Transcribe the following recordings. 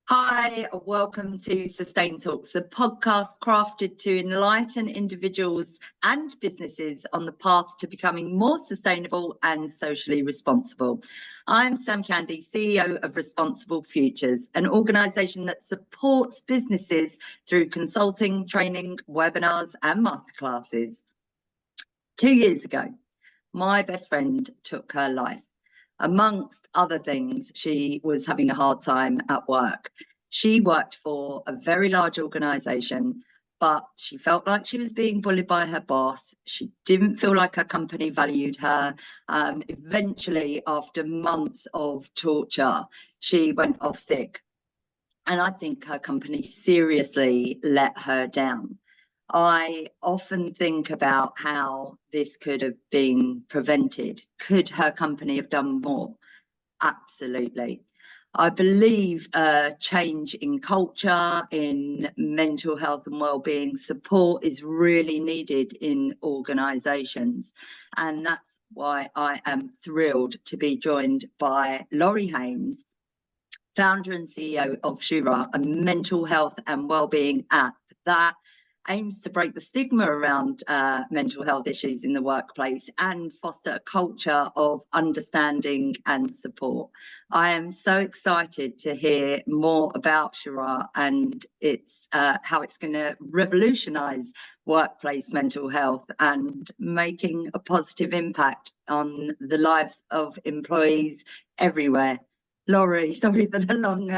Hi, welcome to Sustain Talks, the podcast crafted to enlighten individuals and businesses on the path to becoming more sustainable and socially responsible. I'm Sam Candy, CEO of Responsible Futures, an organisation that supports businesses through consulting, training, webinars and masterclasses. 2 years ago, my best friend took her life. Amongst other things, she was having a hard time at work. She worked for a very large organisation, but she felt like she was being bullied by her boss. She didn't feel like her company valued her. Eventually, after months of torture, she went off sick. And I think her company seriously let her down. I often think about how this could have been prevented. Could her company have done more? Absolutely. I believe a change in culture, in mental health and wellbeing support is really needed in organisations. And that's why I am thrilled to be joined by Lorri Haynes, founder and CEO of Shoorah, a mental health and wellbeing app that aims to break the stigma around mental health issues in the workplace and foster a culture of understanding and support. I am so excited to hear more about Shoorah and its how it's going to revolutionise workplace mental health and making a positive impact on the lives of employees everywhere. Lorri, sorry for the long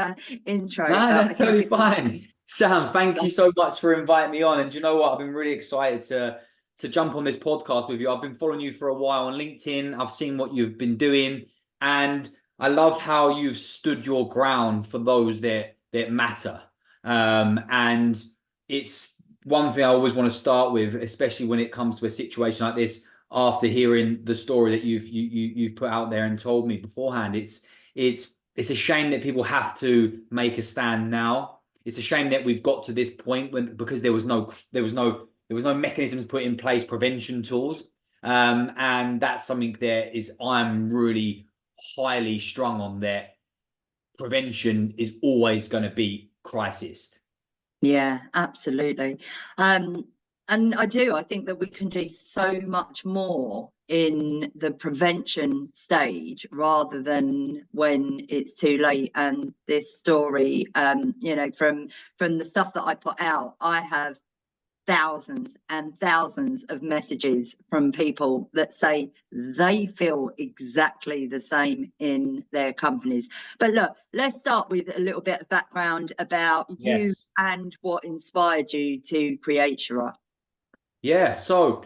intro. No, that's totally fine. Sam, thank you so much for inviting me on. And do you know what? I've been really excited to jump on this podcast with you. I've been following you for a while on LinkedIn. I've seen what you've been doing, and I love how you've stood your ground for those that matter. And it's one thing I always want to start with, especially when it comes to a situation like this. After hearing the story that you've put out there and told me beforehand, it's a shame that people have to make a stand now. It's a shame that we've got to this point because there was no mechanisms put in place, prevention tools, and that's something that I'm really highly strung on. That prevention is always going to be crisis. Yeah, absolutely. And I think that we can do so much more in the prevention stage rather than when it's too late. And this story, from the stuff that I put out, I have thousands and thousands of messages from people that say they feel exactly the same in their companies. But look, let's start with a little bit of background about you and what inspired you to create Shoorah. Yeah, so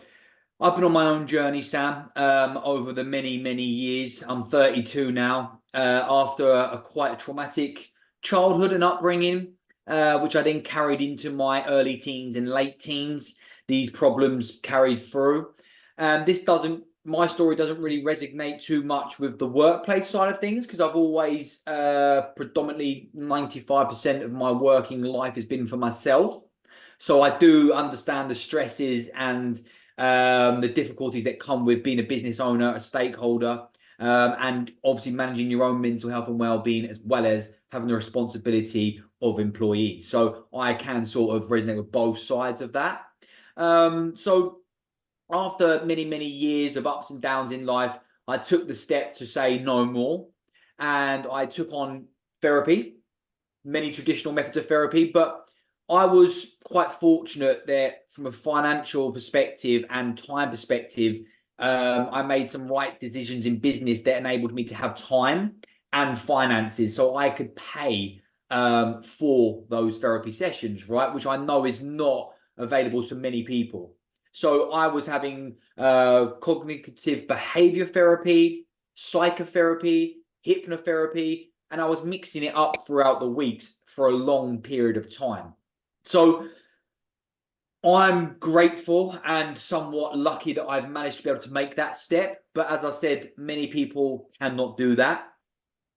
I've been on my own journey, Sam, over the many years. I'm 32 now, after a quite traumatic childhood and upbringing, which I then carried into my early teens and late teens. These problems carried through. My story doesn't really resonate too much with the workplace side of things, because I've always, predominantly 95% of my working life has been for myself. So I do understand the stresses and the difficulties that come with being a business owner, a stakeholder, and obviously managing your own mental health and well-being, as well as having the responsibility of employees. So I can sort of resonate with both sides of that. So after many years of ups and downs in life, I took the step to say no more, and I took on therapy, many traditional methods of therapy, but I was quite fortunate that from a financial perspective and time perspective, I made some right decisions in business that enabled me to have time and finances so I could pay for those therapy sessions, right? Which I know is not available to many people. So I was having cognitive behavior therapy, psychotherapy, hypnotherapy, and I was mixing it up throughout the weeks for a long period of time. So I'm grateful and somewhat lucky that I've managed to be able to make that step. But as I said, many people cannot do that.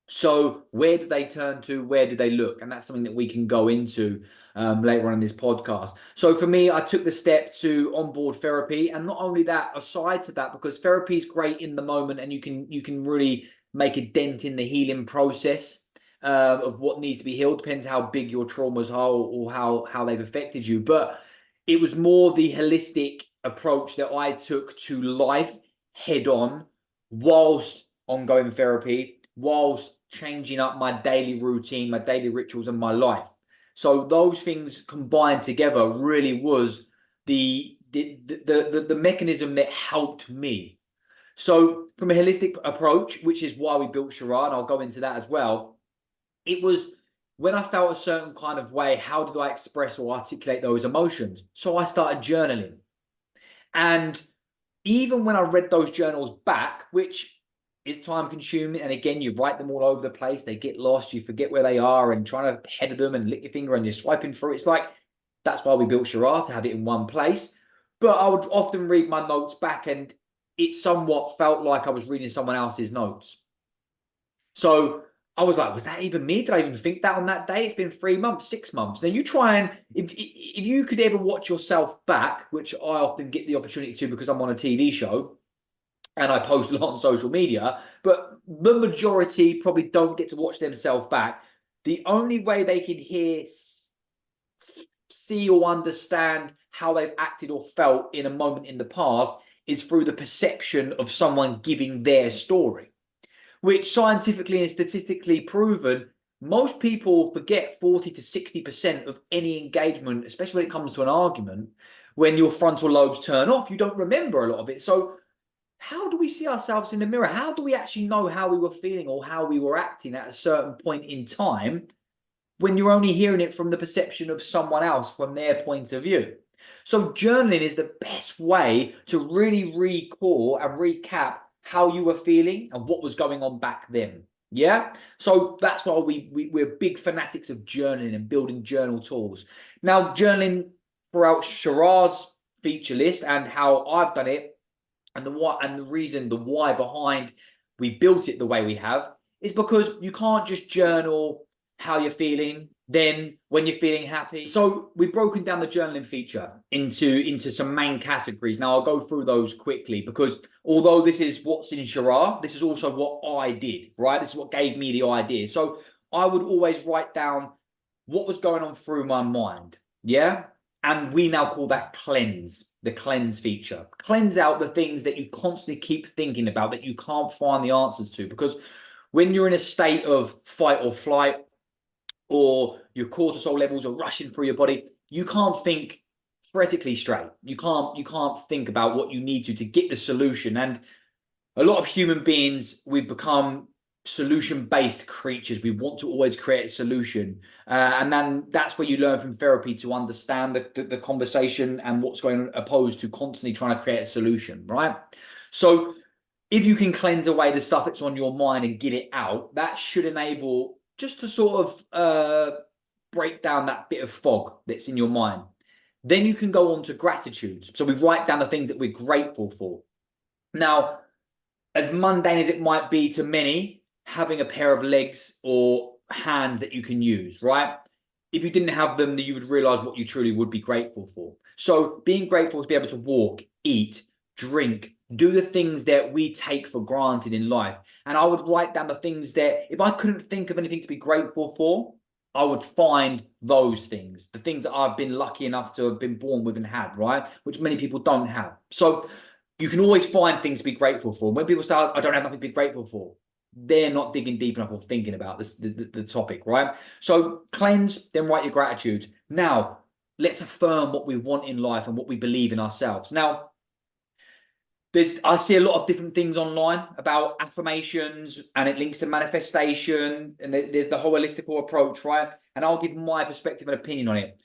So where do they turn to? Where do they look? And that's something that we can go into later on in this podcast. So for me, I took the step to onboard therapy. And not only that, aside to that, because therapy is great in the moment and you can really make a dent in the healing process. of what needs to be healed. Depends how big your traumas are or how they've affected you. But it was more the holistic approach that I took to life head on, whilst ongoing therapy, whilst changing up my daily routine, my daily rituals, and my life. So those things combined together really was the mechanism that helped me. So from a holistic approach, which is why we built Shoorah, and I'll go into that as well, it was when I felt a certain kind of way, how did I express or articulate those emotions? So I started journaling. And even when I read those journals back, which is time consuming, and again, you write them all over the place, they get lost, you forget where they are, and trying to head them and lick your finger and you're swiping through. It's like, that's why we built Shoorah, to have it in one place. But I would often read my notes back, and it somewhat felt like I was reading someone else's notes. So I was like, was that even me? Did I even think that on that day? It's been 3 months, 6 months. Now you try and, if you could ever watch yourself back, which I often get the opportunity to because I'm on a TV show and I post a lot on social media, but the majority probably don't get to watch themselves back. The only way they can hear, see or understand how they've acted or felt in a moment in the past is through the perception of someone giving their story, which scientifically and statistically proven, most people forget 40 to 60% of any engagement, especially when it comes to an argument. When your frontal lobes turn off, you don't remember a lot of it. So how do we see ourselves in the mirror? How do we actually know how we were feeling or how we were acting at a certain point in time when you're only hearing it from the perception of someone else, from their point of view? So journaling is the best way to really recall and recap how you were feeling and what was going on back then. Yeah. So that's why we're big fanatics of journaling and building journal tools. Now, journaling throughout Shoorah's feature list and how I've done it, and the why behind we built it the way we have, is because you can't just journal how you're feeling, then when you're feeling happy. So we've broken down the journaling feature into some main categories. Now I'll go through those quickly, because although this is what's in Shoorah, this is also what I did, right? This is what gave me the idea. So I would always write down what was going on through my mind. Yeah. And we now call that cleanse, the cleanse feature. Cleanse out the things that you constantly keep thinking about, that you can't find the answers to. Because when you're in a state of fight or flight, or your cortisol levels are rushing through your body, you can't think theoretically straight. You can't think about what you need to get the solution. And a lot of human beings, we've become solution-based creatures. We want to always create a solution. And then that's where you learn from therapy to understand the conversation and what's going on, opposed to constantly trying to create a solution, right? So if you can cleanse away the stuff that's on your mind and get it out, that should enable just to sort of break down that bit of fog that's in your mind. Then you can go on to gratitude. So we write down the things that we're grateful for. Now, as mundane as it might be to many, having a pair of legs or hands that you can use, right? If you didn't have them, then you would realize what you truly would be grateful for. So being grateful to be able to walk, eat, drink, do the things that we take for granted in life. And I would write down the things that, if I couldn't think of anything to be grateful for, I would find those things, the things that I've been lucky enough to have been born with and had, right? Which many people don't have. So you can always find things to be grateful for. When people say, I don't have nothing to be grateful for, they're not digging deep enough or thinking about this, the topic, right? So cleanse, then write your gratitude. Now, let's affirm what we want in life and what we believe in ourselves. Now, I see a lot of different things online about affirmations, and it links to manifestation, and there's the whole holistical approach, right? And I'll give my perspective and opinion on it.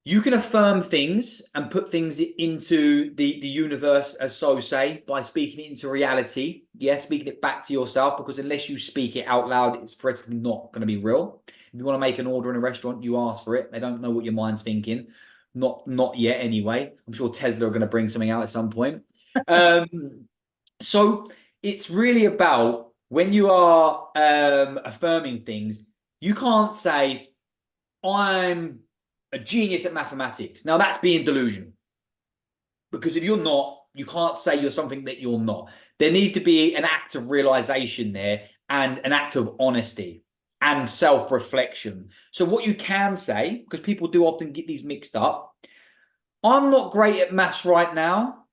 You can affirm things and put things into the universe, as so say, by speaking it into reality. Yeah, speaking it back to yourself, because unless you speak it out loud, it's practically not going to be real. If you want to make an order in a restaurant, you ask for it. They don't know what your mind's thinking. Not yet, anyway. I'm sure Tesla are going to bring something out at some point. So it's really about, when you are affirming things, you can't say, I'm a genius at mathematics. Now that's being delusional, because if you're not, you can't say you're something that you're not. There needs to be an act of realization there and an act of honesty. and self-reflection. So what you can say, because people do often get these mixed up, I'm not great at maths right now,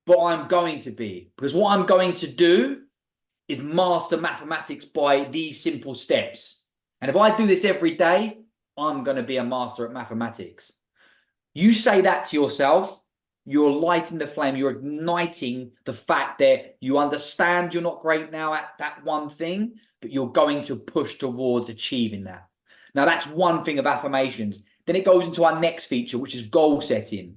but I'm going to be, because what I'm going to do is master mathematics by these simple steps. And if I do this every day, I'm going to be a master at mathematics. You say that to yourself, you're lighting the flame, you're igniting the fact that you understand you're not great now at that one thing, but you're going to push towards achieving that. Now, that's one thing of affirmations. Then it goes into our next feature, which is goal setting.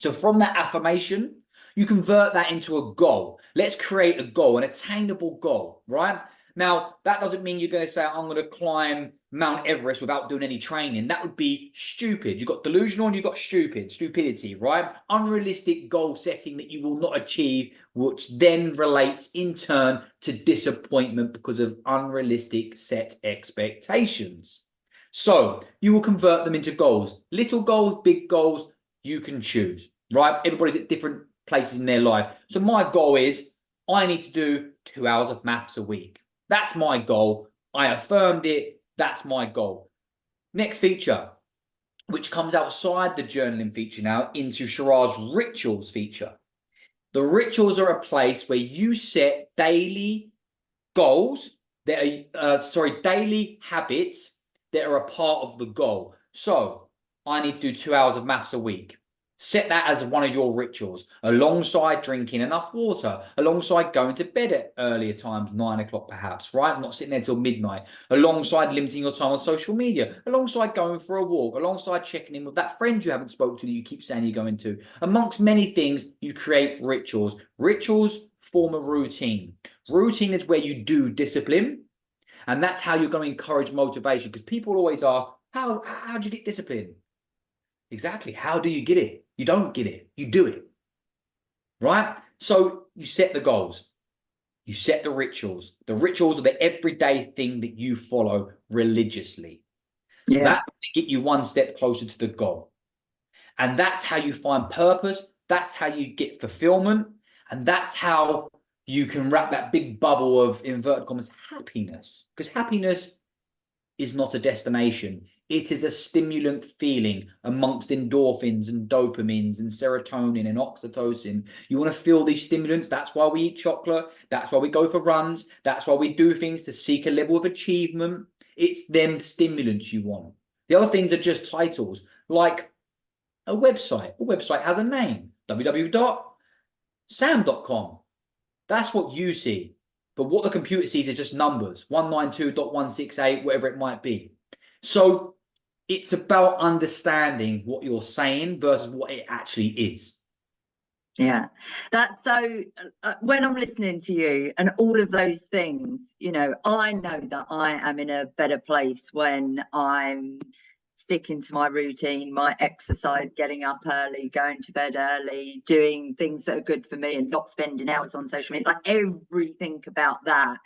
So from that affirmation, you convert that into a goal. Let's create a goal, an attainable goal, right? Now, that doesn't mean you're going to say, I'm going to climb Mount Everest without doing any training. That would be stupid. You've got delusional and you've got stupidity, right? Unrealistic goal setting that you will not achieve, which then relates in turn to disappointment because of unrealistic set expectations. So you will convert them into goals. Little goals, big goals, you can choose, right? Everybody's at different places in their life. So my goal is I need to do 2 hours of maths a week. That's my goal. I affirmed it. That's my goal. Next feature, which comes outside the journaling feature now into Shoorah's rituals feature. The rituals are a place where you set daily goals that are, daily habits that are a part of the goal. So I need to do 2 hours of maths a week. Set that as one of your rituals, alongside drinking enough water, alongside going to bed at earlier times, 9 o'clock perhaps, right? Not sitting there till midnight, alongside limiting your time on social media, alongside going for a walk, alongside checking in with that friend you haven't spoken to that you keep saying you're going to. Amongst many things, you create rituals. Rituals form a routine. Routine is where you do discipline, and that's how you're going to encourage motivation, because people always ask, how do you get discipline? Exactly. How do you get it? You don't get it. You do it. Right? So you set the goals. You set the rituals. The rituals are the everyday thing that you follow religiously. Yeah. That will get you one step closer to the goal. And that's how you find purpose. That's how you get fulfillment. And that's how you can wrap that big bubble of, inverted commas, happiness. Because happiness is not a destination. It is a stimulant feeling amongst endorphins and dopamines and serotonin and oxytocin. You want to feel these stimulants. That's why we eat chocolate. That's why we go for runs. That's why we do things to seek a level of achievement. It's them stimulants you want. The other things are just titles, like a website. A website has a name, www.sam.com. That's what you see. But what the computer sees is just numbers, 192.168, whatever it might be. So it's about understanding what you're saying versus what it actually is. Yeah, that's so, when I'm listening to you and all of those things, you know that I am in a better place when I'm sticking to my routine, my exercise, getting up early, going to bed early, doing things that are good for me and not spending hours on social media. Like, everything about that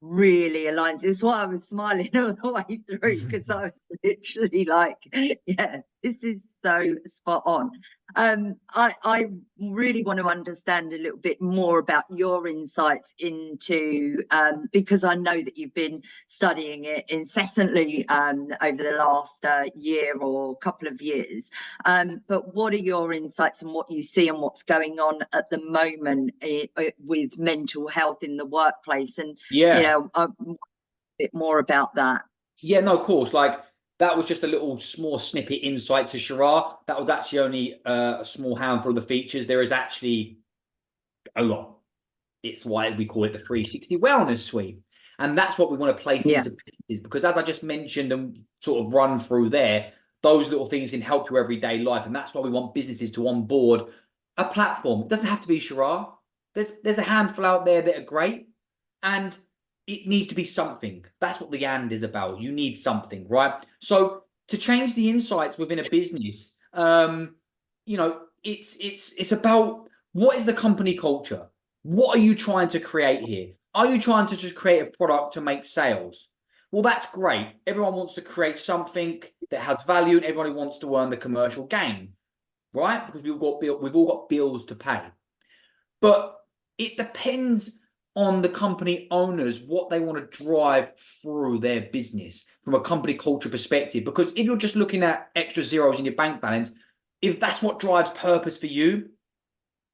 really aligns. It's why I was smiling all the way through, because I was literally like, yeah, this is so spot on. I really want to understand a little bit more about your insights into, because I know that you've been studying it incessantly over the last year or couple of years. But what are your insights and what you see and what's going on at the moment with mental health in the workplace? And Yeah. you know, a bit more about that. Yeah, no, of course. Like, that was just a little small snippet insight to Shoorah. That was actually only a small handful of the features. There is actually a lot. It's why we call it the 360 Wellness Suite. And that's what we want to place into pieces, because as I just mentioned and sort of run through there, those little things can help your everyday life. And that's why we want businesses to onboard a platform. It doesn't have to be Shoorah. There's a handful out there that are great, and it needs to be something. That's what the and is about. You need something, right? So to change the insights within a business, you know, it's about, what is the company culture? What are you trying to create here? Are you trying to just create a product to make sales? Well, that's great. Everyone wants to create something that has value, and everybody wants to earn the commercial gain, right? Because we've all got bills to pay. But it depends on the company owners what they want to drive through their business from a company culture perspective. Because if you're just looking at extra zeros in your bank balance, if that's what drives purpose for you,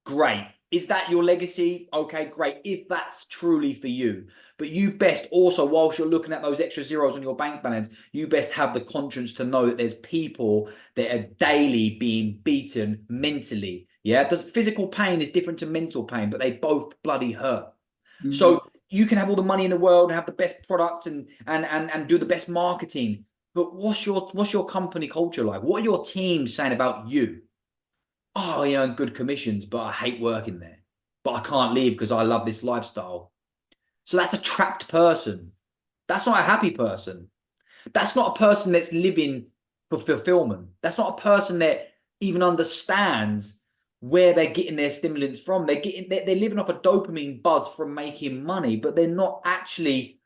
great. Is that your legacy? Okay, great. If that's truly for you. But you best also, whilst you're looking at those extra zeros on your bank balance, you best have the conscience to know that there's people that are daily being beaten mentally. Yeah, physical pain is different to mental pain, but they both bloody hurt. Mm-hmm. So you can have all the money in the world and have the best products and do the best marketing. But what's your company culture like? What are your teams saying about you? Oh, I earn good commissions, but I hate working there. But I can't leave because I love this lifestyle. So that's a trapped person. That's not a happy person. That's not a person that's living for fulfillment. That's not a person that even understands where they're getting their stimulants from. They're living off a dopamine buzz from making money, but they're not actually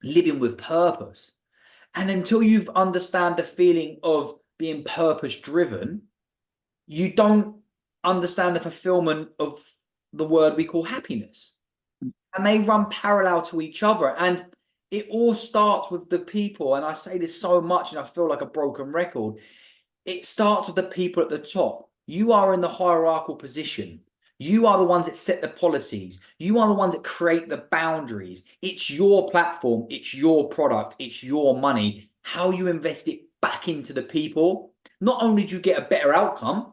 living with purpose. And until you understand the feeling of being purpose driven, you don't understand the fulfillment of the word we call happiness. And they run parallel to each other. And it all starts with the people. And I say this so much and I feel like a broken record. It starts with the people at the top. You are in the hierarchical position. You are the ones that set the policies. You are the ones that create the boundaries. It's your platform. It's your product. It's your money. How you invest it back into the people. Not only do you get a better outcome,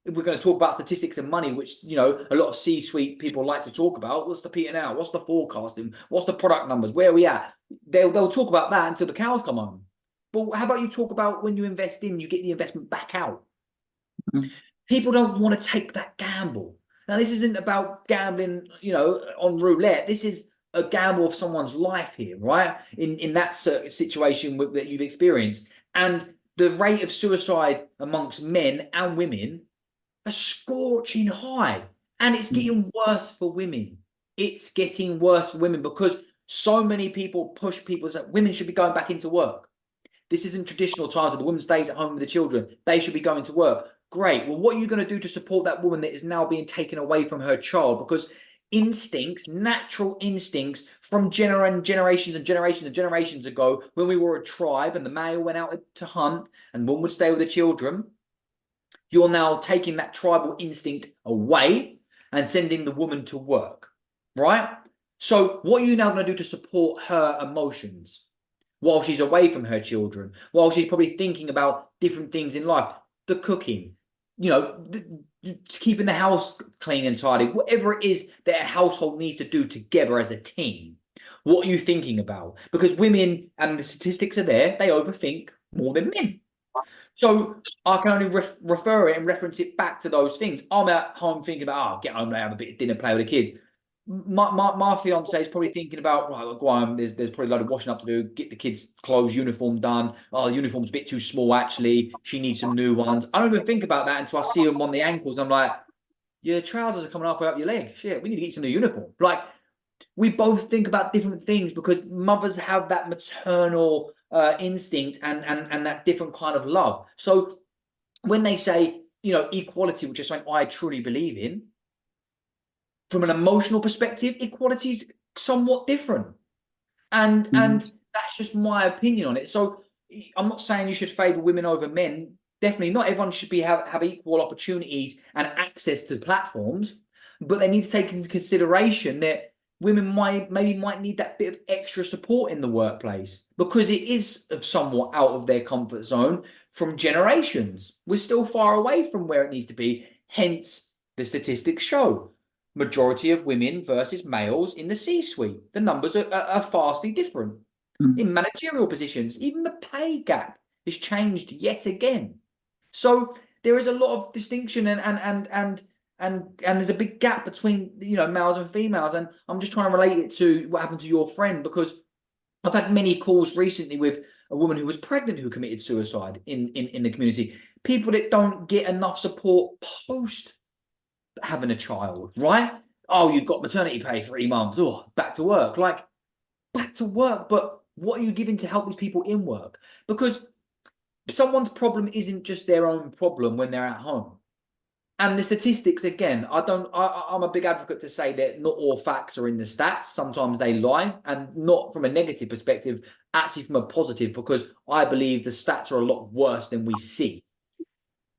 if we're going to talk about statistics and money, which, you know, a lot of C-suite people like to talk about, what's the P&L? What's the forecasting? What's the product numbers? Where are we at? They'll talk about that until the cows come home. But how about you talk about when you invest in, you get the investment back out? Mm-hmm. People don't want to take that gamble. Now, this isn't about gambling, you know, on roulette. This is a gamble of someone's life here, right? In that situation that you've experienced. And the rate of suicide amongst men and women, a scorching high, and it's getting worse for women. It's getting worse for women because so many people push people that women should be going back into work. This isn't traditional times. The woman stays at home with the children. They should be going to work. Great. Well, what are you going to do to support that woman that is now being taken away from her child? Because instincts, natural instincts from generations and generations ago, when we were a tribe and the male went out to hunt and one would stay with the children, you're now taking that tribal instinct away and sending the woman to work, right? So what are you now going to do to support her emotions while she's away from her children, while she's probably thinking about different things in life, the cooking, you know, keeping the house clean and tidy, whatever it is that a household needs to do together as a team? What are you thinking about? Because women, and the statistics are there, they overthink more than men. So I can only refer it and reference it back to those things. I'm at home thinking about, get home, have a bit of dinner, play with the kids. My fiance is probably thinking about, right, go on, there's probably a lot of washing up to do, get the kids' clothes, uniform done. Oh, the uniform's a bit too small, actually. She needs some new ones. I don't even think about that until I see them on the ankles. I'm like, your trousers are coming halfway up your leg. Shit, we need to get some new uniform. Like, we both think about different things because mothers have that maternal instinct and that different kind of love. So when they say, you know, equality, which is something I truly believe in, from an emotional perspective, equality is somewhat different. And that's just my opinion on it. So I'm not saying you should favor women over men. Definitely not. Everyone should have equal opportunities and access to platforms, but they need to take into consideration that women might need that bit of extra support in the workplace because it is somewhat out of their comfort zone from generations. We're still far away from where it needs to be. Hence, the statistics show majority of women versus males in the C-suite. The numbers are vastly different. In managerial positions. Even the pay gap has changed yet again. So there is a lot of distinction and there's a big gap between, you know, males and females. And I'm just trying to relate it to what happened to your friend, because I've had many calls recently with a woman who was pregnant who committed suicide in the community. People that don't get enough support post having a child, right? Oh, you've got maternity pay 3 months. Oh, back to work. Like, back to work. But what are you giving to help these people in work? Because someone's problem isn't just their own problem when they're at home. And the statistics, again, I'm a big advocate to say that not all facts are in the stats. Sometimes they lie, and not from a negative perspective, actually from a positive, because I believe the stats are a lot worse than we see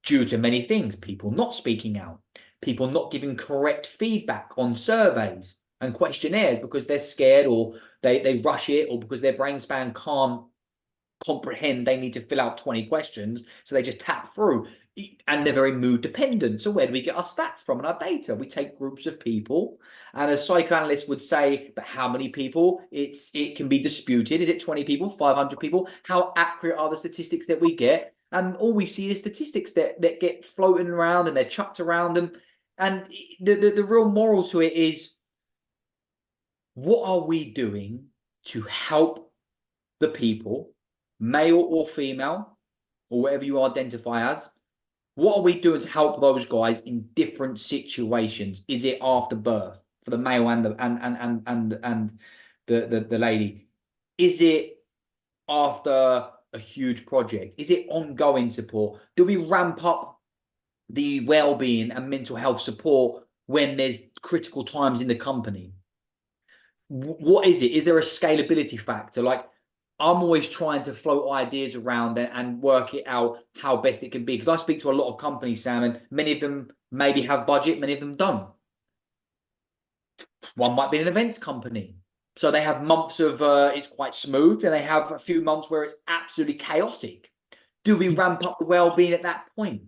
due to many things. People not speaking out, people not giving correct feedback on surveys and questionnaires because they're scared, or they rush it, or because their brain span can't comprehend they need to fill out 20 questions, so they just tap through. And they're very mood dependent. So where do we get our stats from and our data? We take groups of people, and as psychoanalysts would say, but how many people? It can be disputed. Is it 20 people, 500 people? How accurate are the statistics that we get? And all we see is statistics that get floating around, and they're chucked around them. And the real moral to it is, what are we doing to help the people, male or female, or whatever you identify as? What are we doing to help those guys in different situations? Is it after birth for the male and the lady? Is it after a huge project? Is it ongoing support? Do we ramp up the well-being and mental health support when there's critical times in the company? What is it? Is there a scalability factor? Like, I'm always trying to float ideas around and work it out how best it can be. Because I speak to a lot of companies, Sam, and many of them maybe have budget, many of them don't. One might be an events company. So they have months of it's quite smooth, and they have a few months where it's absolutely chaotic. Do we ramp up the well-being at that point?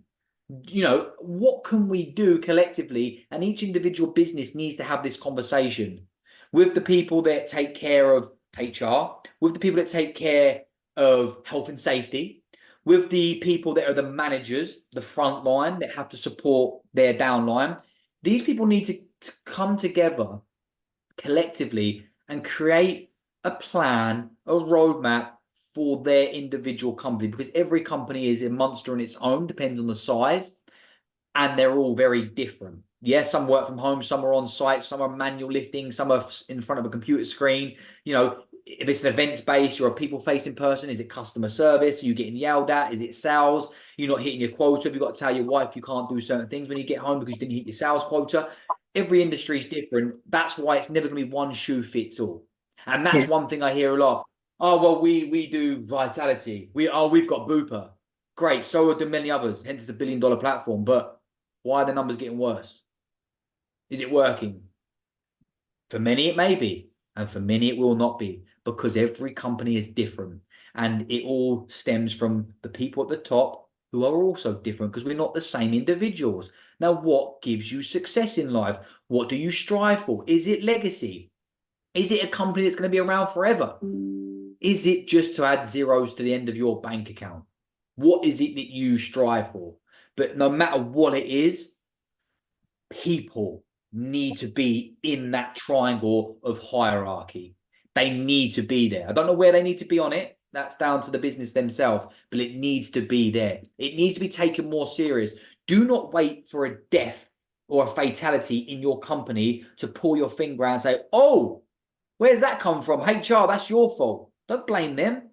You know, what can we do collectively? And each individual business needs to have this conversation with the people that take care of HR, with the people that take care of health and safety, with the people that are the managers, the front line that have to support their downline. These people need to come together collectively and create a plan, a roadmap for their individual company, because every company is a monster on its own, depends on the size, and they're all very different. Yes, some work from home, some are on site, some are manual lifting, some are in front of a computer screen. You know, if it's an events based, you're a people facing person. Is it customer service? Are you getting yelled at? Is it sales? You're not hitting your quota. Have you got to tell your wife you can't do certain things when you get home because you didn't hit your sales quota? Every industry is different. That's why it's never going to be one shoe fits all. And that's one thing I hear a lot. Oh, well, we do Vitality. We've got Booper. Great. So do many others. Hence it's $1 billion platform. But why are the numbers getting worse? Is it working? For many, it may be. And for many, it will not be. Because every company is different. And it all stems from the people at the top who are also different, because we're not the same individuals. Now, what gives you success in life? What do you strive for? Is it legacy? Is it a company that's going to be around forever? Is it just to add zeros to the end of your bank account? What is it that you strive for? But no matter what it is, people need to be in that triangle of hierarchy. They need to be there. I don't know where they need to be on it. That's down to the business themselves, but it needs to be there. It needs to be taken more serious. Do not wait for a death or a fatality in your company to pull your finger out and say, oh, where's that come from? HR, that's your fault. Don't blame them.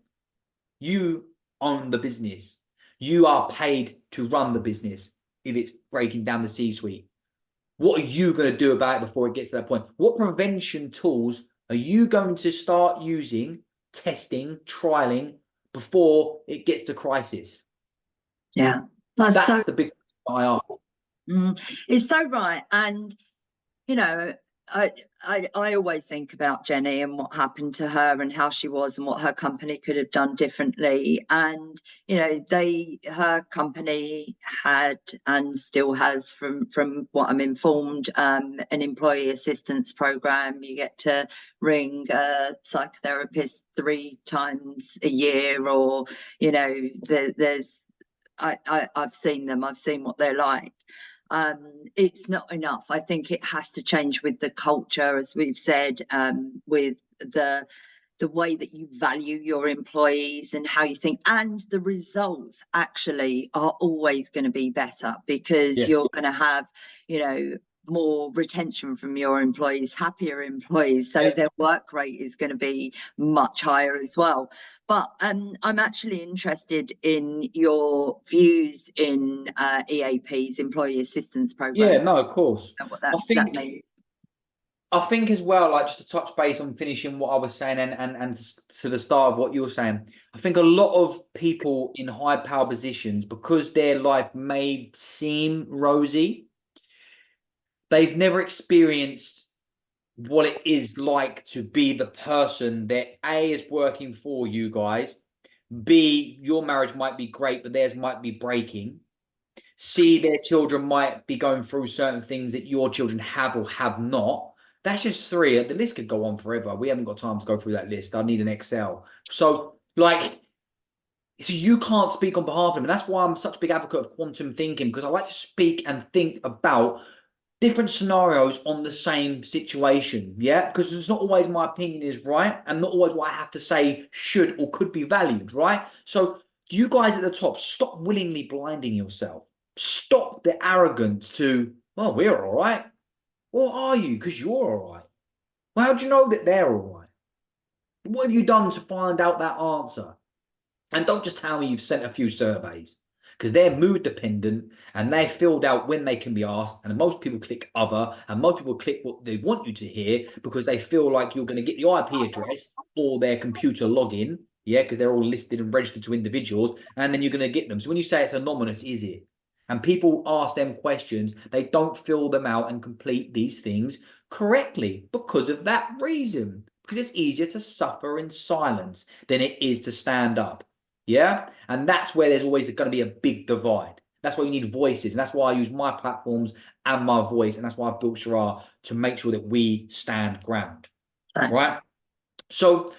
You own the business. You are paid to run the business if it's breaking down the C-suite. What are you going to do about it before it gets to that point? What prevention tools are you going to start using, testing, trialing before it gets to crisis? Yeah. That's the big IR. It's so right. And, you know, I always think about Jenny and what happened to her and how she was and what her company could have done differently. And, you know, her company had and still has, from what I'm informed, an employee assistance program. You get to ring a psychotherapist 3 times a year, or, you know, I've seen them. I've seen what they're like. It's not enough. I think it has to change with the culture, as we've said, with the way that you value your employees and how you think, and the results actually are always going to be better, because you're going to have, you know, more retention from your employees, happier employees, so their work rate is going to be much higher as well. But I'm actually interested in your views in EAPs, employee assistance Yeah, programs, no, of course. and what I that think means. I think as well, like just to touch base on finishing what I was saying and to the start of what you were saying, I think a lot of people in high power positions, because their life may seem rosy, they've never experienced what it is like to be the person that A, is working for you guys, B, your marriage might be great, but theirs might be breaking. C, their children might be going through certain things that your children have or have not. That's just three. The list could go on forever. We haven't got time to go through that list. I need an Excel. So, like, so you can't speak on behalf of them. And that's why I'm such a big advocate of quantum thinking, because I like to speak and think about different scenarios on the same situation. Yeah, because it's not always my opinion is right, and not always what I have to say should or could be valued, right? So you guys at the top, stop willingly blinding yourself. Stop the arrogance to, well, we're all right. Or are you? Because you're all right. Well, how do you know that they're all right? What have you done to find out that answer? And don't just tell me you've sent a few surveys, because they're mood dependent and they're filled out when they can be asked. And most people click other, and most people click what they want you to hear because they feel like you're going to get the IP address or their computer login. Yeah, because they're all listed and registered to individuals, and then you're going to get them. So when you say it's anonymous, is it? And people ask them questions, they don't fill them out and complete these things correctly because of that reason. Because it's easier to suffer in silence than it is to stand up. Yeah. And that's where there's always going to be a big divide. That's why you need voices. And that's why I use my platforms and my voice. And that's why I've built Shoorah, to make sure that we stand ground. Right. So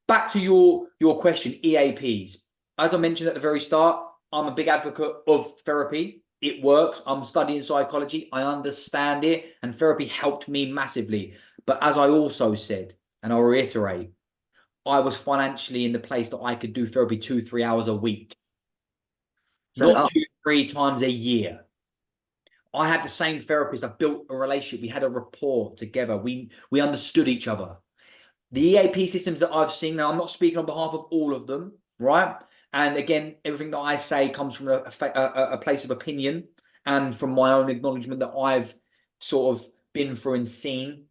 back to your question, EAPs. As I mentioned at the very start, I'm a big advocate of therapy. It works. I'm studying psychology. I understand it. And therapy helped me massively. But as I also said, and I'll reiterate, I was financially in the place that I could do therapy 2-3 hours a week, not 2-3 times a year. I had the same therapist. I built a relationship. We had a rapport together. We understood each other. The EAP systems that I've seen, now I'm not speaking on behalf of all of them, right? And again, everything that I say comes from a place of opinion and from my own acknowledgement that I've sort of been through and seen.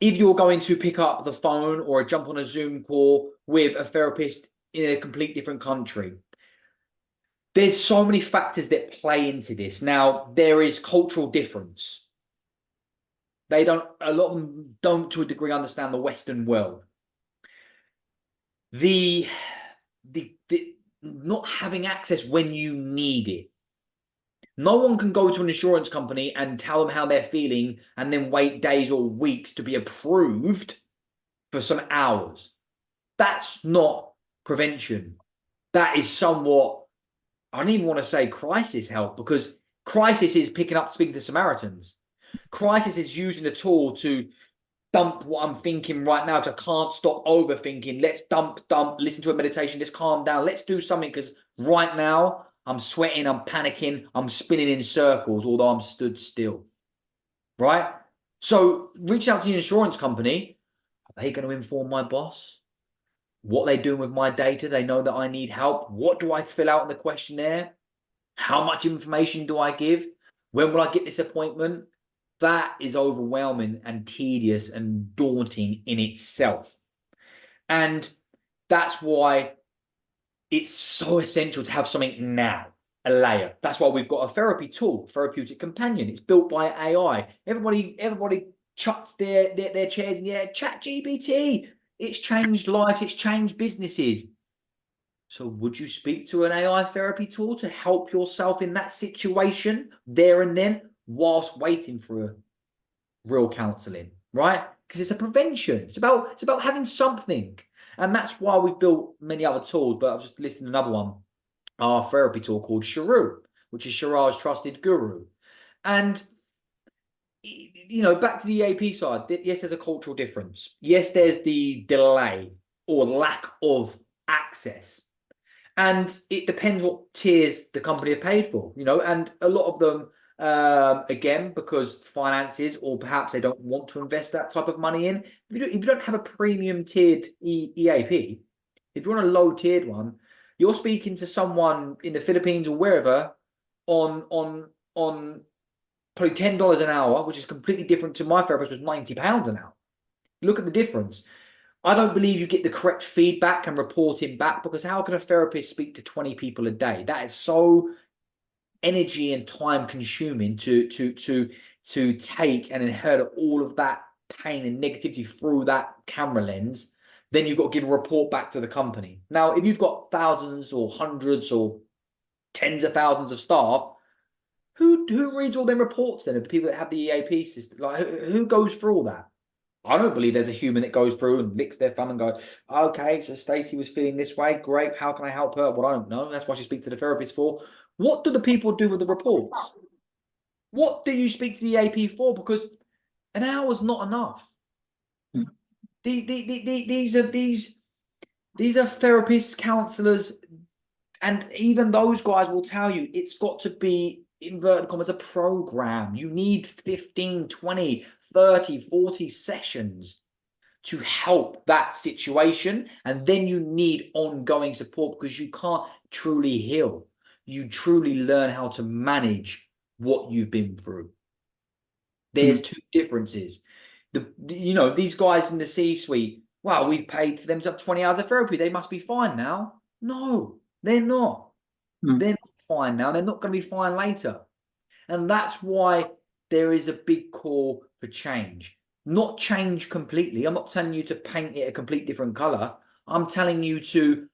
If you're going to pick up the phone or jump on a Zoom call with a therapist in a complete different country, there's so many factors that play into this. Now, there is cultural difference. A lot of them don't to a degree understand the Western world. The not having access when you need it. No one can go to an insurance company and tell them how they're feeling and then wait days or weeks to be approved for some hours. That's not prevention. That is somewhat, I don't even want to say crisis help, because crisis is picking up, speaking to Samaritans. Crisis is using a tool to dump what I'm thinking right now, because I can't stop overthinking. Let's dump, listen to a meditation, just calm down. Let's do something, because right now I'm sweating, I'm panicking, I'm spinning in circles, although I'm stood still. Right? So reach out to your insurance company. Are they going to inform my boss what they're doing with my data? They know that I need help. What do I fill out in the questionnaire? How much information do I give? When will I get this appointment? That is overwhelming and tedious and daunting in itself. And that's why it's so essential to have something now, a layer. That's why we've got a therapy tool, therapeutic companion. It's built by AI. Everybody chucked their chairs in the air. ChatGPT. It's changed lives. It's changed businesses. So would you speak to an AI therapy tool to help yourself in that situation there and then, whilst waiting for a real counseling, right? Because it's a prevention. It's about having something. And that's why we've built many other tools, but I've just listed another one, our therapy tool called Shoorah, which is Shoorah's trusted guru. And back to the EAP side, yes, there's a cultural difference. Yes, there's the delay or lack of access. And it depends what tiers the company have paid for, and a lot of them, again, because finances, or perhaps they don't want to invest that type of money in. If you don't have a premium tiered EAP, If you're on a low tiered one, you're speaking to someone in the Philippines or wherever on probably $10 an hour, which is completely different to my therapist was £90 an hour. Look at the difference. I don't believe you get the correct feedback and reporting back, because how can a therapist speak to 20 people a day? That is so energy and time consuming to take and inherit all of that pain and negativity through that camera lens. Then you've got to give a report back to the company. Now, if you've got thousands or hundreds or tens of thousands of staff, who reads all them reports then of the people that have the EAP system? Like, who goes through all that? I don't believe there's a human that goes through and licks their thumb and goes, okay, so Stacey was feeling this way. Great. How can I help her? Well, I don't know. That's why she speaks to the therapist for. What do the people do with the reports? What do you speak to the EAP for? Because an hour's not enough. These are therapists, counselors, and even those guys will tell you it's got to be, inverted commas, a program. You need 15, 20, 30, 40 sessions to help that situation. And then you need ongoing support, because you can't truly heal. You truly learn how to manage what you've been through. There's two differences. These guys in the C-suite, well, we've paid for them to have 20 hours of therapy. They must be fine now. No, they're not. They're not fine now. They're not going to be fine later. And that's why there is a big call for change. Not change completely. I'm not telling you to paint it a complete different color. I'm telling you to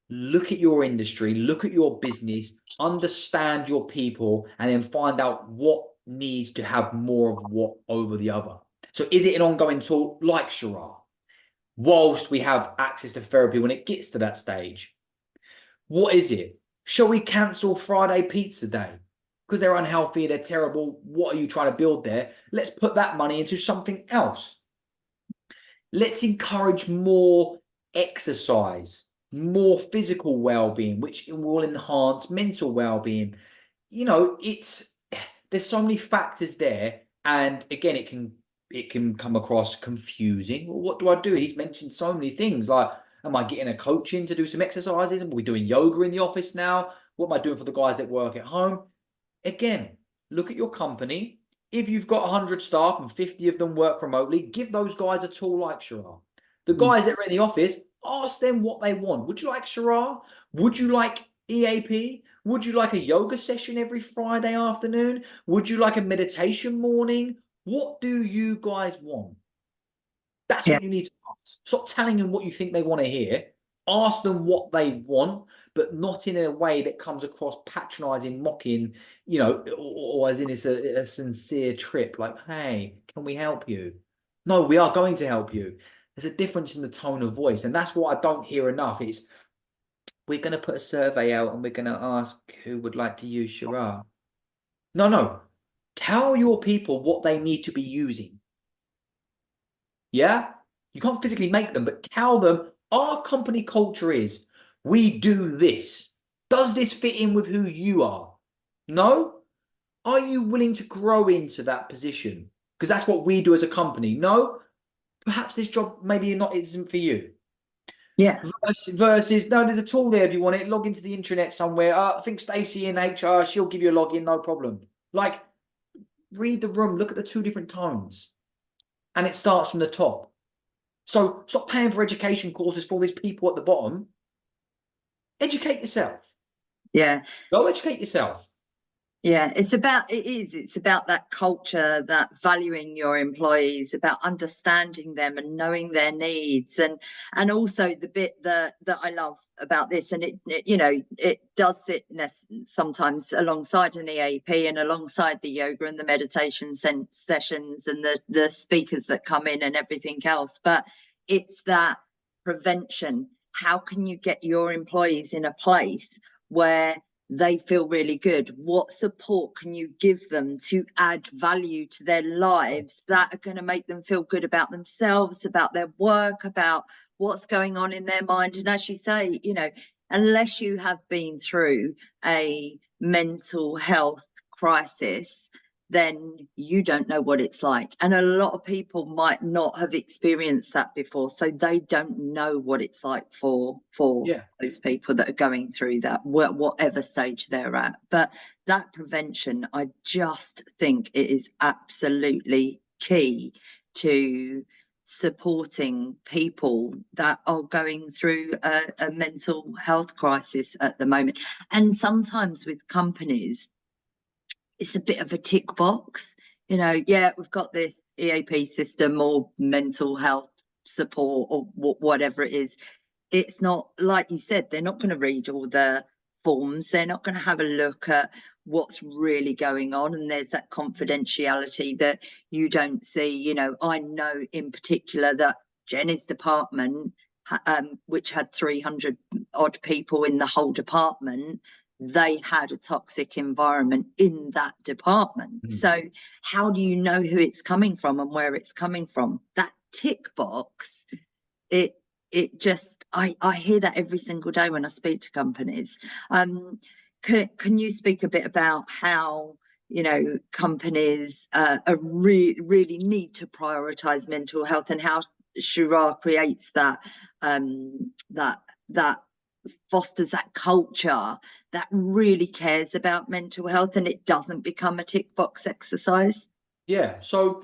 look at your industry, look at your business, understand your people, and then find out what needs to have more of what over the other. So is it an ongoing tool like Shoorah? Whilst we have access to therapy when it gets to that stage. What is it? Shall we cancel Friday pizza day? Because they're unhealthy, they're terrible. What are you trying to build there? Let's put that money into something else. Let's encourage more exercise, more physical well-being, which will enhance mental well-being. There's so many factors there. And again, it can come across confusing. Well, what do I do? He's mentioned so many things, like, am I getting a coach in to do some exercises? Are we doing yoga in the office now? What am I doing for the guys that work at home? Again, look at your company. If you've got 100 staff and 50 of them work remotely, give those guys a tool like Shoorah. The guys that are in the office, ask them what they want. Would you like Shoorah? Would you like EAP? Would you like a yoga session every Friday afternoon? Would you like a meditation morning? What do you guys want? That's what you need to ask. Stop telling them what you think they want to hear. Ask them what they want, but not in a way that comes across patronizing, mocking, or as in it's a sincere trip, like, hey, can we help you? No, we are going to help you. There's a difference in the tone of voice. And that's what I don't hear enough. It's, we're going to put a survey out and we're going to ask who would like to use Shoorah. No. Tell your people what they need to be using. Yeah? You can't physically make them, but tell them our company culture is, we do this. Does this fit in with who you are? No? Are you willing to grow into that position? Because that's what we do as a company. No? Perhaps this job maybe isn't for you. Yeah. Versus, no, there's a tool there if you want it. Log into the intranet somewhere. I think Stacey in HR, she'll give you a login, no problem. Like, read the room, look at the two different tones. And it starts from the top. So stop paying for education courses for all these people at the bottom. Educate yourself. Yeah. Go educate yourself. Yeah, it's about that culture, that valuing your employees, about understanding them and knowing their needs, and also the bit that I love about this, and it does sit sometimes alongside an EAP and alongside the yoga and the meditation sessions and the speakers that come in and everything else, but it's that prevention. How can you get your employees in a place where they feel really good? What support can you give them to add value to their lives that are going to make them feel good about themselves, about their work, about what's going on in their mind? And as you say, unless you have been through a mental health crisis, then you don't know what it's like. And a lot of people might not have experienced that before, so they don't know what it's like for those people that are going through that, whatever stage they're at. But that prevention, I just think it is absolutely key to supporting people that are going through a mental health crisis at the moment. And sometimes with companies, it's a bit of a tick box, you know, yeah, we've got this EAP system or mental health support or whatever it is. It's not, like you said, they're not going to read all the forms. They're not going to have a look at what's really going on. And there's that confidentiality that you don't see. You know, I know in particular that Jenny's department, which had 300 odd people in the whole department, they had a toxic environment in that department. So how do you know who it's coming from and where it's coming from? That tick box, it just, I hear that every single day when I speak to companies. Can you speak a bit about how, you know, companies really need to prioritize mental health, and how Shoorah creates that that fosters that culture that really cares about mental health, and it doesn't become a tick box exercise? Yeah. So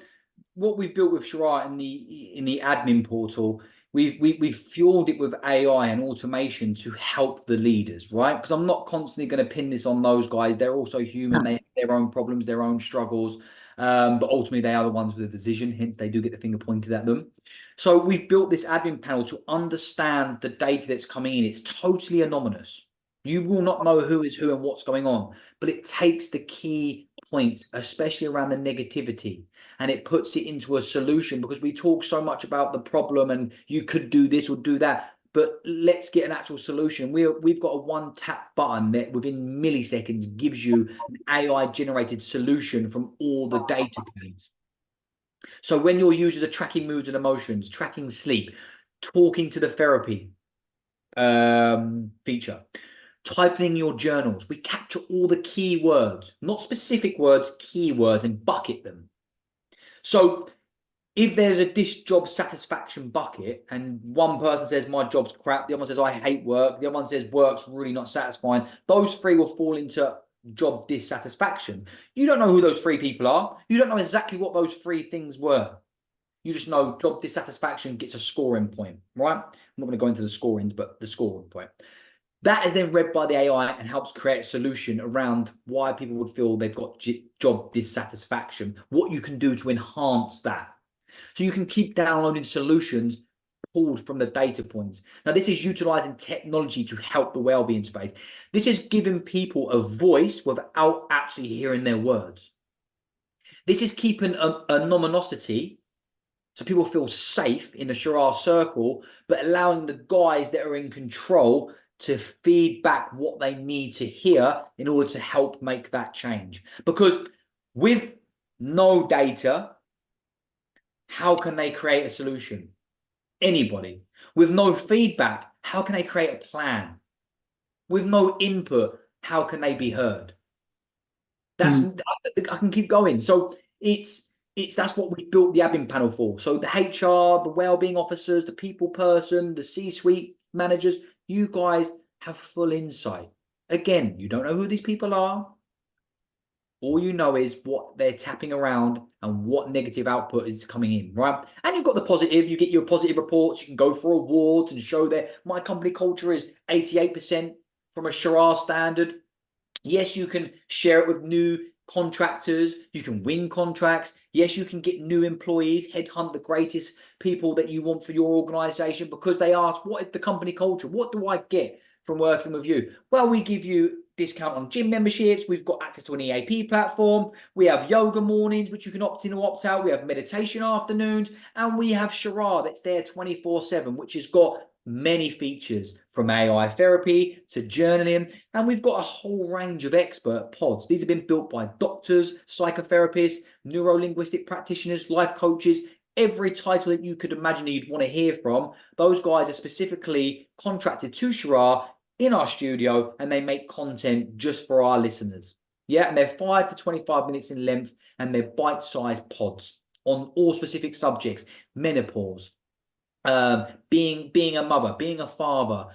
what we've built with Shoorah in the admin portal, we've fueled it with AI and automation to help the leaders, right? Because I'm not constantly going to pin this on those guys. They're also human. They have their own problems, their own struggles. But ultimately, they are the ones with the decision. Hence, they do get the finger pointed at them. So we've built this admin panel to understand the data that's coming in. It's totally anonymous. You will not know who is who and what's going on, but it takes the key points, especially around the negativity, and it puts it into a solution, because we talk so much about the problem and you could do this or do that, but let's get an actual solution. We've got a one tap button that within milliseconds gives you an AI generated solution from all the data points. So when your users are tracking moods and emotions, tracking sleep, talking to the therapy feature, typing in your journals, we capture all the keywords, not specific words, keywords, and bucket them. So if there's a job satisfaction bucket and one person says my job's crap, the other one says I hate work, the other one says work's really not satisfying, those three will fall into job dissatisfaction. You don't know who those three people are. You don't know exactly what those three things were. You just know job dissatisfaction gets a scoring point, right? I'm not going to go into the scoring, but the scoring point. That is then read by the AI and helps create a solution around why people would feel they've got job dissatisfaction, what you can do to enhance that. So you can keep downloading solutions pulled from the data points. Now, this is utilizing technology to help the well-being space. This is giving people a voice without actually hearing their words. This is keeping anonymity, so people feel safe in the Shoorah circle, but allowing the guys that are in control to feed back what they need to hear in order to help make that change. Because with no data, how can they create a solution? Anybody. With no feedback, how can they create a plan? With no input, how can they be heard? That's I can keep going. So that's what we built the admin panel for. So the HR, the well-being officers, the people person, the C-suite managers, you guys have full insight. Again, you don't know who these people are. All you know is what they're tapping around and what negative output is coming in, right? And you've got the positive, you get your positive reports, you can go for awards and show that my company culture is 88% from a Shoorah standard. Yes, you can share it with new contractors, you can win contracts. Yes, you can get new employees, headhunt the greatest people that you want for your organization, because they ask, what is the company culture? What do I get from working with you? Well, we give you discount on gym memberships. We've got access to an EAP platform. We have yoga mornings, which you can opt in or opt out. We have meditation afternoons, and we have Shoorah that's there 24/7, which has got many features from AI therapy to journaling. And we've got a whole range of expert pods. These have been built by doctors, psychotherapists, neuro-linguistic practitioners, life coaches, every title that you could imagine you'd want to hear from. Those guys are specifically contracted to Shoorah in our studio, and they make content just for our listeners. Yeah, and they're 5 to 25 minutes in length, and they're bite-sized pods on all specific subjects: menopause, being a mother, being a father,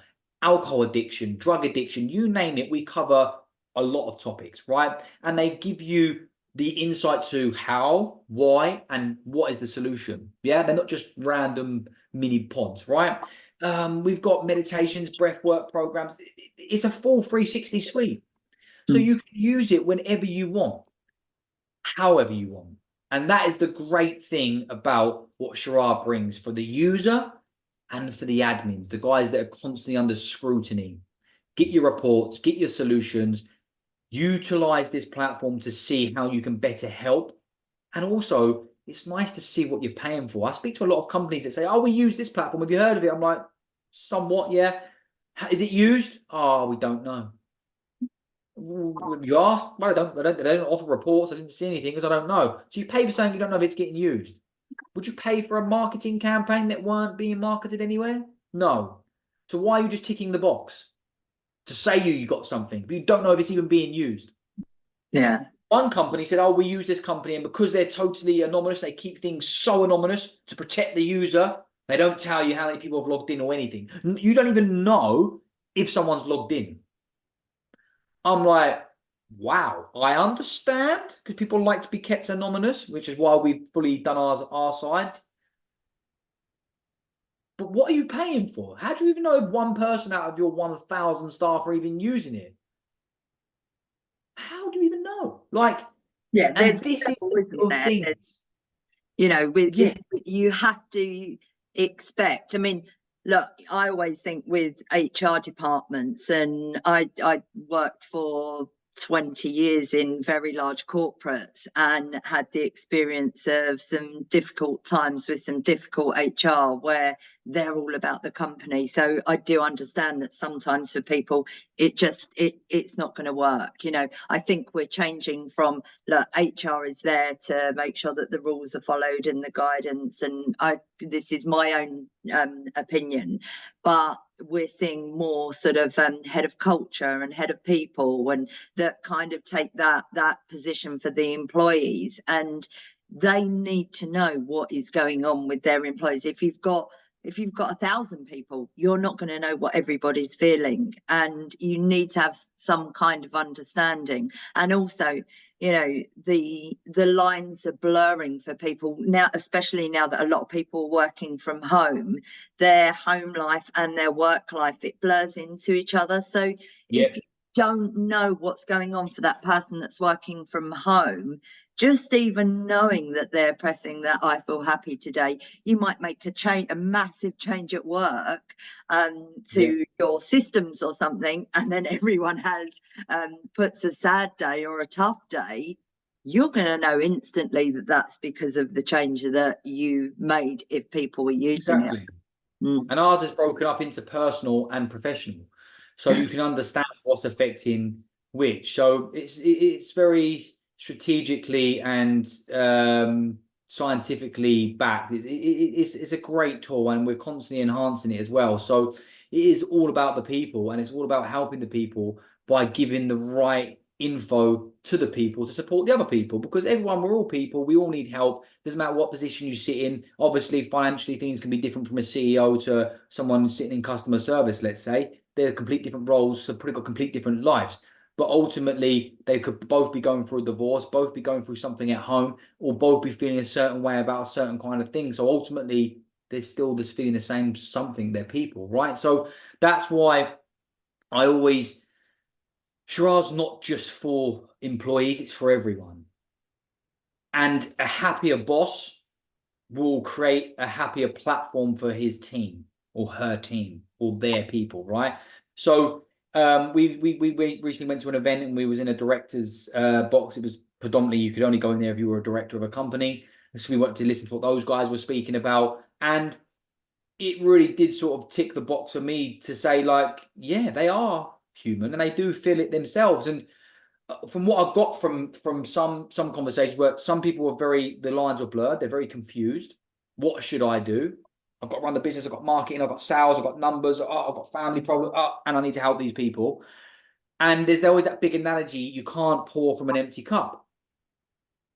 alcohol addiction, drug addiction, you name it. We cover a lot of topics, right? And they give you the insight to how, why, and what is the solution. Yeah, they're not just random mini pods, right? We've got meditations, breath work programs. It's a full 360 suite. So you can use it whenever you want, however you want. And that is the great thing about what Shoorah brings for the user and for the admins, the guys that are constantly under scrutiny. Get your reports, get your solutions, utilize this platform to see how you can better help. And also, it's nice to see what you're paying for. I speak to a lot of companies that say, oh, we use this platform. Have you heard of it? I'm like, somewhat, yeah. Is it used? Oh, we don't know. You asked? Well, they don't offer reports. I didn't see anything because I don't know. So you pay for something you don't know if it's getting used. Would you pay for a marketing campaign that weren't being marketed anywhere? No. So why are you just ticking the box to say you got something, but you don't know if it's even being used? Yeah. One company said, oh, we use this company, and because they're totally anonymous, they keep things so anonymous to protect the user. They don't tell you how many people have logged in or anything. You don't even know if someone's logged in. I'm like, wow, I understand, because people like to be kept anonymous, which is why we've fully done our side. But what are you paying for? How do you even know if one person out of your 1,000 staff are even using it? How do you even know? Like, Yeah, and there's this is isn't the there? things. You know, with Yeah. you have to expect. I mean, look, I always think with HR departments, and I worked for 20 years in very large corporates and had the experience of some difficult times with some difficult HR where they're all about the company. So I do understand that sometimes for people it's not going to work. You know, I think we're changing from, look, HR is there to make sure that the rules are followed and the guidance, and this is my own opinion, but we're seeing more sort of head of culture and head of people, and that kind of take that position for the employees, and they need to know what is going on with their employees. If you've got 1,000 people, you're not going to know what everybody's feeling, and you need to have some kind of understanding. And also, you know, the lines are blurring for people now, especially now that a lot of people are working from home. Their home life and their work life, it blurs into each other. So if you don't know what's going on for that person that's working from home, just even knowing that they're pressing that I feel happy today, you might make a massive change at work to your systems or something, and then everyone has puts a sad day or a tough day. You're going to know instantly that that's because of the change that you made if people were using it. And ours is broken up into personal and professional, so you can understand what's affecting which. So it's very strategically and scientifically backed. It's a great tool, and we're constantly enhancing it as well. So it is all about the people, and it's all about helping the people by giving the right info to the people to support the other people, because we're all people, we all need help. Doesn't matter what position you sit in. Obviously, financially, things can be different from a CEO to someone sitting in customer service, let's say. They're complete different roles, so probably got complete different lives. But ultimately, they could both be going through a divorce, both be going through something at home, or both be feeling a certain way about a certain kind of thing. So ultimately, they're still just feeling the same something. They're people, right? So that's why I always, Shoorah's not just for employees, it's for everyone. And a happier boss will create a happier platform for his team or her team or their people, right? So we recently went to an event, and we was in a director's box. It was predominantly, you could only go in there if you were a director of a company. So we went to listen to what those guys were speaking about, and it really did sort of tick the box for me to say, like, yeah, they are human and they do feel it themselves. And from what I got from some conversations, where some people were the lines were blurred, they're very confused. What should I do? I've got to run the business, I've got marketing, I've got sales, I've got numbers, I've got family problems, and I need to help these people. And there's always that big analogy, you can't pour from an empty cup.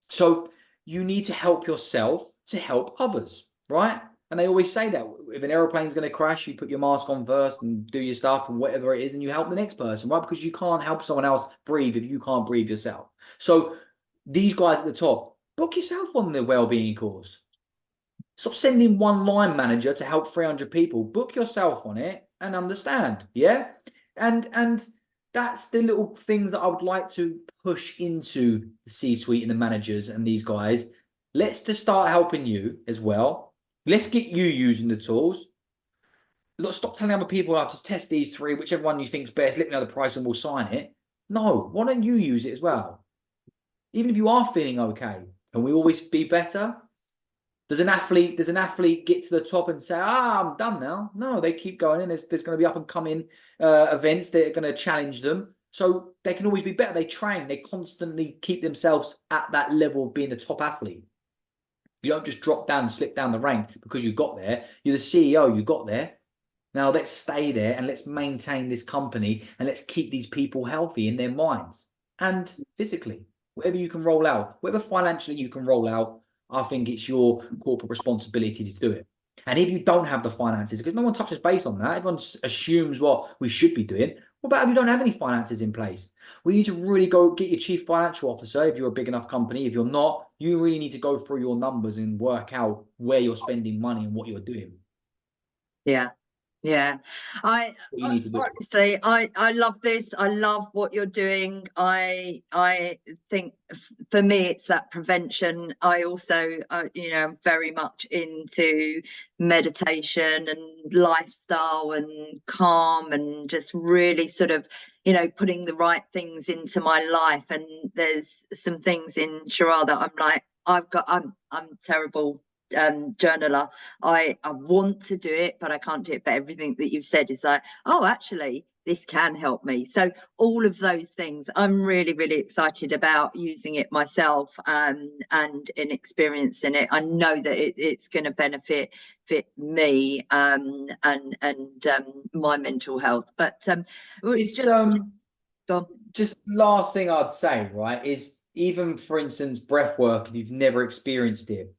So you need to help yourself to help others, right? And they always say that if an aeroplane's going to crash, you put your mask on first and do your stuff and whatever it is, and you help the next person, right? Because you can't help someone else breathe if you can't breathe yourself. So these guys at the top, book yourself on the well-being course. Stop sending one line manager to help 300 people. Book yourself on it and understand, yeah? And that's the little things that I would like to push into the C-suite and the managers and these guys. Let's just start helping you as well. Let's get you using the tools. Let's stop telling other people how to test these three, whichever one you think's best, let me know the price and we'll sign it. No, why don't you use it as well? Even if you are feeling okay, can we always be better? Does an athlete get to the top and say, I'm done now? No, they keep going, and there's going to be up and coming events that are going to challenge them. So they can always be better. They train, they constantly keep themselves at that level of being the top athlete. You don't just drop down and slip down the rank because you got there. You're the CEO, you got there. Now let's stay there and let's maintain this company and let's keep these people healthy in their minds and physically. Whatever you can roll out, whatever financially you can roll out, I think it's your corporate responsibility to do it. And if you don't have the finances, because no one touches base on that, everyone assumes what we should be doing. What about if you don't have any finances in place? We need to really go get your chief financial officer if you're a big enough company. If you're not, you really need to go through your numbers and work out where you're spending money and what you're doing. Yeah. Yeah, I honestly, I love this. I love what you're doing. I think for me, it's that prevention. I also, I'm very much into meditation and lifestyle and calm and just really sort of, putting the right things into my life. And there's some things in Shoorah that I'm like, I'm terrible journaler. I want to do it, but I can't do it. But everything that you've said is like, oh, actually, this can help me. So all of those things, I'm really, really excited about using it myself and in experiencing it. I know that it's going to benefit me and my mental health. But just last thing I'd say, right, is even for instance, breath work, if you've never experienced it.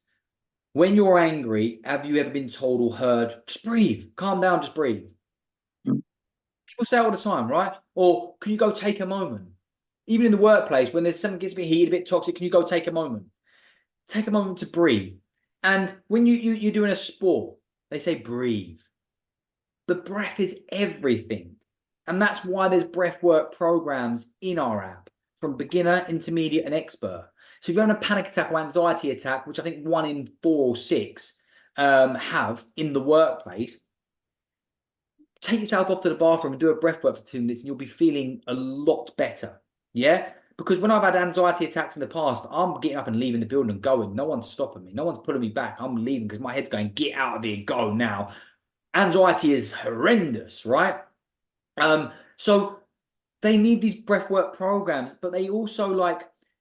When you're angry, have you ever been told or heard, just breathe, calm down, just breathe? People say it all the time, right? Or can you go take a moment? Even in the workplace, when there's something gets a bit heated, a bit toxic, can you go take a moment? Take a moment to breathe. And when you're doing a sport, they say breathe. The breath is everything. And that's why there's breath work programs in our app from beginner, intermediate, and expert. So if you're having a panic attack or anxiety attack, which I think 1 in 4 or 6 have in the workplace, take yourself off to the bathroom and do a breath work for 2 minutes and you'll be feeling a lot better. Yeah? Because when I've had anxiety attacks in the past, I'm getting up and leaving the building and going. No one's stopping me. No one's pulling me back. I'm leaving because my head's going, get out of here, go now. Anxiety is horrendous, right? So they need these breathwork programs, but they also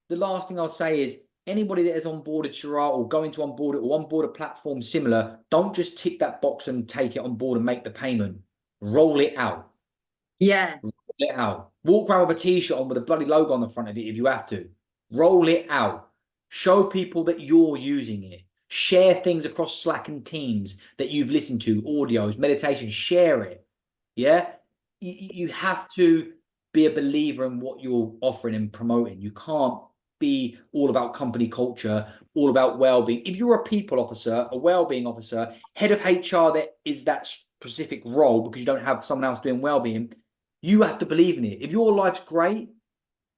the last thing I'll say is anybody that is onboarded Shoorah or going to onboard it or onboard a platform similar, don't just tick that box and take it on board and make the payment. Roll it out. Yeah. Roll it out. Walk around with a t-shirt on with a bloody logo on the front of it if you have to. Roll it out. Show people that you're using it. Share things across Slack and Teams that you've listened to, audios, meditation, share it. Yeah? You have to be a believer in what you're offering and promoting. You can't be all about company culture, all about well-being. If you're a people officer, a well-being officer, head of HR that is that specific role because you don't have someone else doing well-being, you have to believe in it. If your life's great,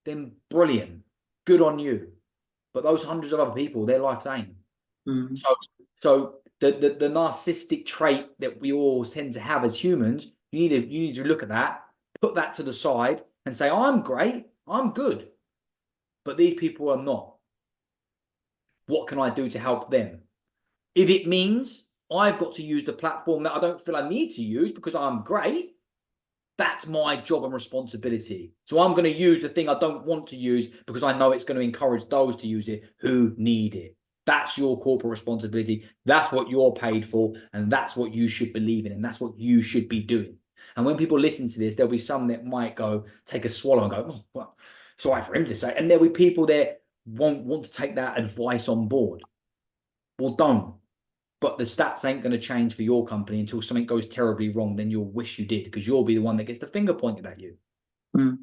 then brilliant. Good on you. But those hundreds of other people, their life's ain't. Mm-hmm. So the narcissistic trait that we all tend to have as humans, you need to look at that, put that to the side and say, I'm great, I'm good. But these people are not. What can I do to help them? If it means I've got to use the platform that I don't feel I need to use because I'm great, that's my job and responsibility. So I'm going to use the thing I don't want to use because I know it's going to encourage those to use it who need it. That's your corporate responsibility. That's what you're paid for. And that's what you should believe in. And that's what you should be doing. And when people listen to this, there'll be some that might go take a swallow and go, oh, well, it's all right for him to say. And there'll be people that won't want to take that advice on board. Well, don't. But the stats ain't going to change for your company until something goes terribly wrong. Then you'll wish you did, because you'll be the one that gets the finger pointed at you. Mm.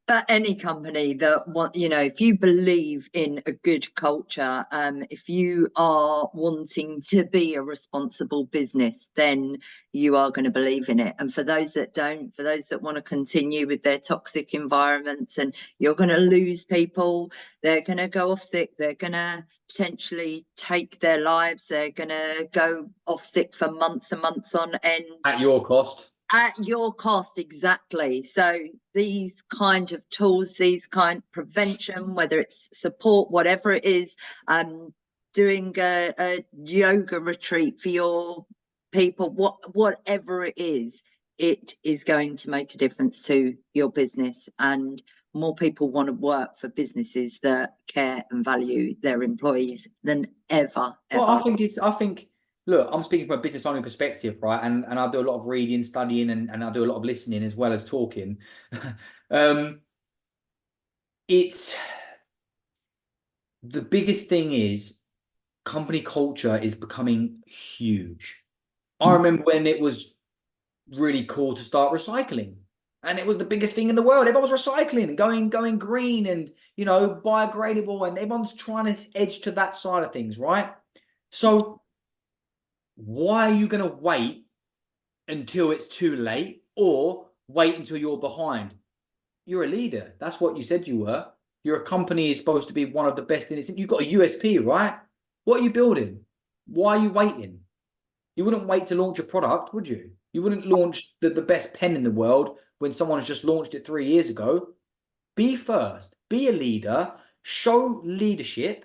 But any company that want, if you believe in a good culture, if you are wanting to be a responsible business, then you are going to believe in it. And for those that don't, for those that want to continue with their toxic environments, and you're going to lose people, they're going to go off sick, they're going to potentially take their lives, they're going to go off sick for months and months on end. At your cost. At your cost, exactly. So these kind of tools, these kind of prevention, whether it's support, whatever it is, doing a yoga retreat for your people, whatever it is going to make a difference to your business. And more people want to work for businesses that care and value their employees than ever. Well, I think, look, I'm speaking from a business owner perspective, right? And I do a lot of reading, studying, and I do a lot of listening as well as talking. It's the biggest thing is company culture is becoming huge. I remember when it was really cool to start recycling, and it was the biggest thing in the world. Everyone was recycling, going green, and biodegradable, and everyone's trying to edge to that side of things, right? So why are you going to wait until it's too late, or wait until you're behind? You're a leader. That's what you said you were. Your company is supposed to be one of the best in it. You've got a USP, right? What are you building? Why are you waiting? You wouldn't wait to launch a product, would you? You wouldn't launch the best pen in the world when someone has just launched it 3 years ago. Be first. Be a leader. Show leadership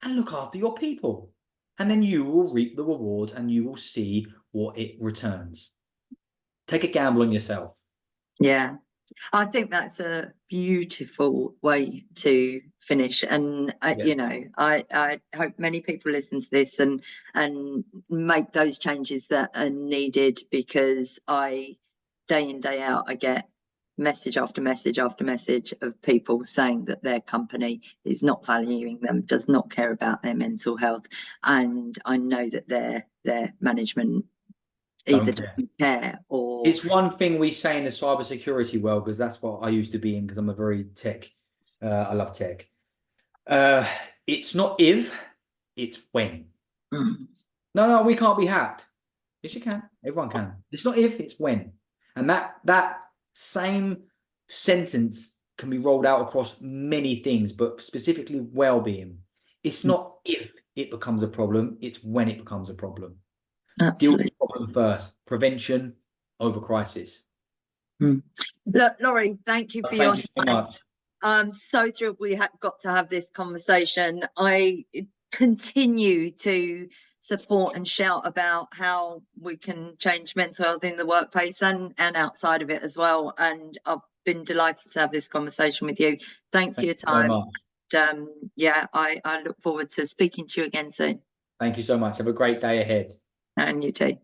and look after your people. And then you will reap the rewards and you will see what it returns. Take a gamble on yourself. Yeah, I think that's a beautiful way to finish. And, I hope many people listen to this and make those changes that are needed, because day in, day out, I get message after message after message of people saying that their company is not valuing them, does not care about their mental health. And I know that their management either doesn't care, or it's one thing we say in the cybersecurity world, because that's what I used to be in, because I'm a very tech, I love tech. It's not if, it's when. No, we can't be hacked. Yes, you can. Everyone can. It's not if, it's when. And that same sentence can be rolled out across many things, but specifically well-being. It's not if it becomes a problem, it's when it becomes a problem. Absolutely. Deal with the problem first. Prevention over crisis. Look, Lorri, thank you for your time. So much. I'm so thrilled we got to have this conversation. I continue to support and shout about how we can change mental health in the workplace and outside of it as well. And I've been delighted to have this conversation with you. Thanks for your time. I look forward to speaking to you again soon. Thank you so much. Have a great day ahead. And you too.